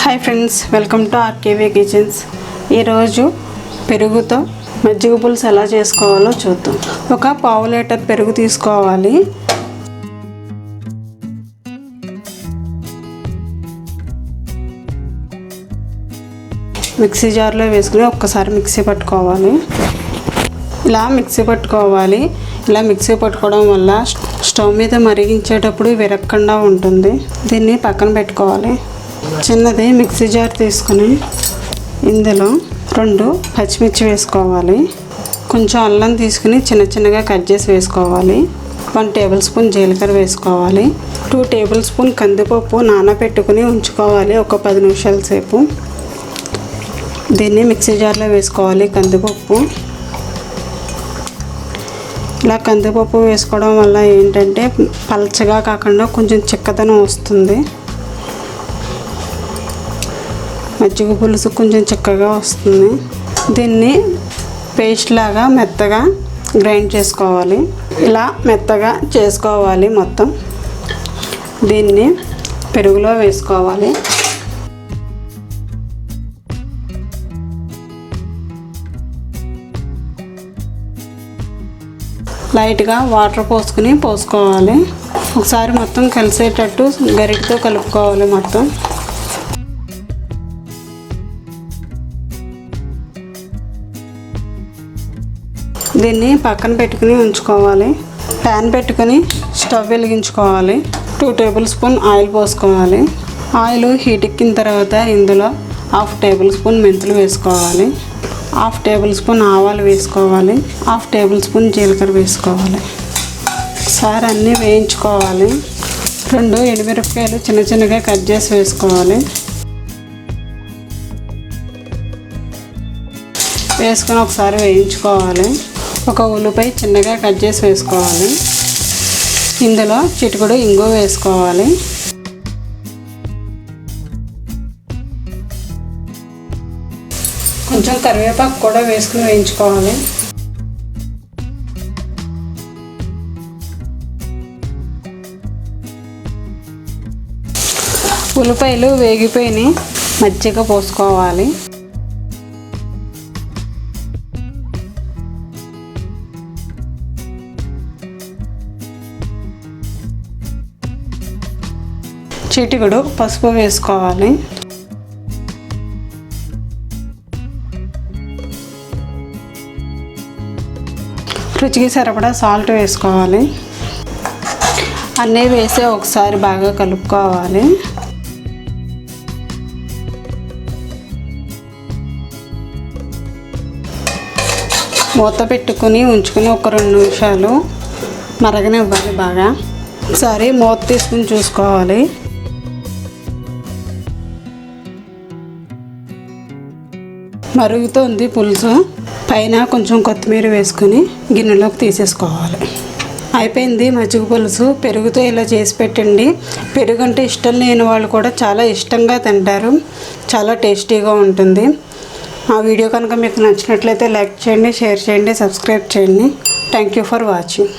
Hi friends, welcome to RKV kitchens. ఈరోజు పెరుగుతో మజ్జిగ పులుసు ఎలా చేసుకోవాలో చూద్దాం. ఒక పావు లీటర్ పెరుగు తీసుకోవాలి. మిక్సీ జార్లో వేసుకుని ఒక్కసారి మిక్సీ పట్టుకోవాలి. ఇలా మిక్సీ పట్టుకోవడం వల్ల స్టవ్ మీద మరిగించేటప్పుడు విరగకుండా ఉంటుంది. దీన్ని పక్కన పెట్టుకోవాలి. చిన్నది మిక్సీ జార్ తీసుకుని ఇందులో 2 పచ్చిమిర్చి వేసుకోవాలి. కొంచెం అల్లం తీసుకుని చిన్నగా కట్ చేసి వేసుకోవాలి. 1 టేబుల్ స్పూన్ జీలకర్ర వేసుకోవాలి. 2 టేబుల్ స్పూన్ కందిపప్పు నానబెట్టుకుని ఉంచుకోవాలి ఒక 10 నిమిషాల సేపు. దీన్ని మిక్సీ జార్లో వేసుకోవాలి. కందిపప్పు ఇలా కందిపప్పు వేసుకోవడం వల్ల ఏంటంటే పలచగా కాకుండా కొంచెం చిక్కదనం వస్తుంది. మజ్జిగ పులుసు కొంచెం చిక్కగా వస్తుంది. దీన్ని పేస్ట్ లాగా మెత్తగా గ్రైండ్ చేసుకోవాలి. ఇలా మెత్తగా చేసుకోవాలి మొత్తం. దీన్ని పెరుగులో వేసుకోవాలి. లైట్గా వాటర్ పోసుకోవాలి. ఒకసారి మొత్తం కలిసేటట్టు గరిటెతో కలుపుకోవాలి మొత్తం. దీన్ని పక్కన పెట్టుకుని ఉంచుకోవాలి. ప్యాన్ పెట్టుకుని స్టవ్ వెలిగించుకోవాలి. 2 టేబుల్ స్పూన్ ఆయిల్ పోసుకోవాలి. ఆయిల్ హీట్ ఎక్కిన తర్వాత ఇందులో 1/2 టేబుల్ స్పూన్ మెంతులు వేసుకోవాలి. 1/2 టేబుల్ స్పూన్ ఆవాలు వేసుకోవాలి. 1/2 టేబుల్ స్పూన్ జీలకర్ర వేసుకోవాలి. ఒకసారి అన్నీ వేయించుకోవాలి. 2 ఎండుమిరపకాయలు చిన్నగా కట్ చేసి వేసుకోవాలి. వేసుకొని ఒకసారి వేయించుకోవాలి. ఒక ఉల్లిపాయ చిన్నగా కట్ చేసి వేసుకోవాలి. ఇందులో చిటికెడు ఇంగు వేసుకోవాలి. కొంచెం కరివేపాకు కూడా వేసుకుని వేయించుకోవాలి. ఉల్లిపాయలు వేగిపోయి మజ్జిగ పోసుకోవాలి. చిటికెడు పసుపు వేసుకోవాలి. రుచికి సరిపడా సాల్ట్ వేసుకోవాలి. అన్నీ వేసి ఒకసారి బాగా కలుపుకోవాలి. మూత పెట్టుకుని ఉంచుకుని ఒక 2 నిమిషాలు మరగనివ్వాలి బాగా. ఒకసారి మూత తీసుకుని చూసుకోవాలి. మరుగుతుంది పులుసు. పైన కొంచెం కొత్తిమీర వేసుకొని గిన్నెలోకి తీసేసుకోవాలి. అయిపోయింది మజ్జిగ పులుసు. పెరుగుతో ఇలా చేసి పెట్టండి. పెరుగు అంటే ఇష్టం లేని వాళ్ళు కూడా చాలా ఇష్టంగా తింటారు. చాలా టేస్టీగా ఉంటుంది. ఆ వీడియో కనుక మీకు నచ్చినట్లయితే లైక్ చేయండి, షేర్ చేయండి, సబ్స్క్రైబ్ చేయండి. Thank you for watching.